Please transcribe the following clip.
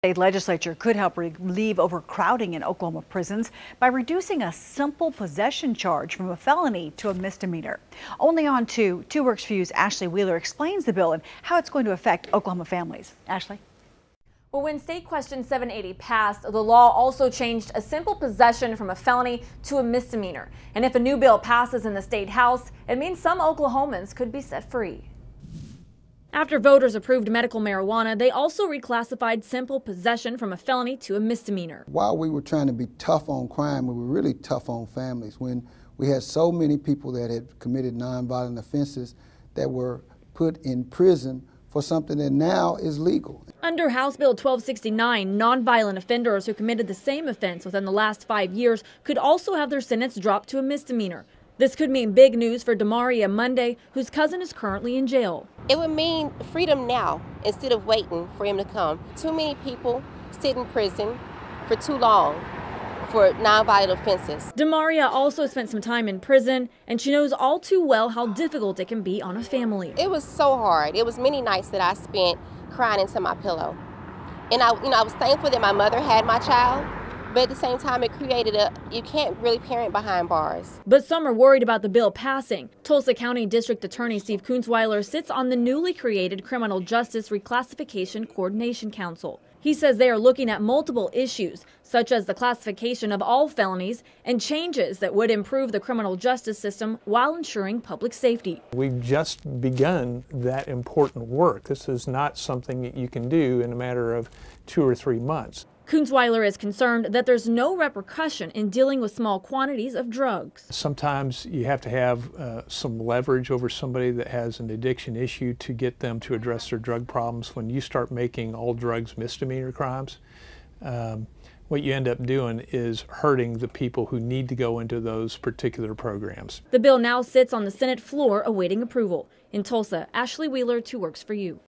State legislature could help relieve overcrowding in Oklahoma prisons by reducing a simple possession charge from a felony to a misdemeanor. Only on 2 Works for You's Ashley Wheeler explains the bill and how it's going to affect Oklahoma families. Ashley? Well, when State Question 780 passed, the law also changed a simple possession from a felony to a misdemeanor. And if a new bill passes in the state house, it means some Oklahomans could be set free. After voters approved medical marijuana, they also reclassified simple possession from a felony to a misdemeanor. While we were trying to be tough on crime, we were really tough on families. When we had so many people that had committed nonviolent offenses that were put in prison for something that now is legal. Under House Bill 1269, nonviolent offenders who committed the same offense within the last 5 years could also have their sentence dropped to a misdemeanor. This could mean big news for Demaria Monday, whose cousin is currently in jail. It would mean freedom now instead of waiting for him to come. Too many people sit in prison for too long for nonviolent offenses. Demaria also spent some time in prison, and she knows all too well how difficult it can be on a family. It was so hard. It was many nights that I spent crying into my pillow. And I was thankful that my mother had my child. But at the same time, it created you can't really parent behind bars. But some are worried about the bill passing. Tulsa County District Attorney Steve Kunzweiler sits on the newly created Criminal Justice Reclassification Coordination Council. He says they are looking at multiple issues, such as the classification of all felonies and changes that would improve the criminal justice system while ensuring public safety. We've just begun that important work. This is not something that you can do in a matter of 2 or 3 months. Kunzweiler is concerned that there's no repercussion in dealing with small quantities of drugs. Sometimes you have to have some leverage over somebody that has an addiction issue to get them to address their drug problems. When you start making all drugs misdemeanor crimes, what you end up doing is hurting the people who need to go into those particular programs. The bill now sits on the Senate floor awaiting approval. In Tulsa, Ashley Wheeler, 2 Works for You.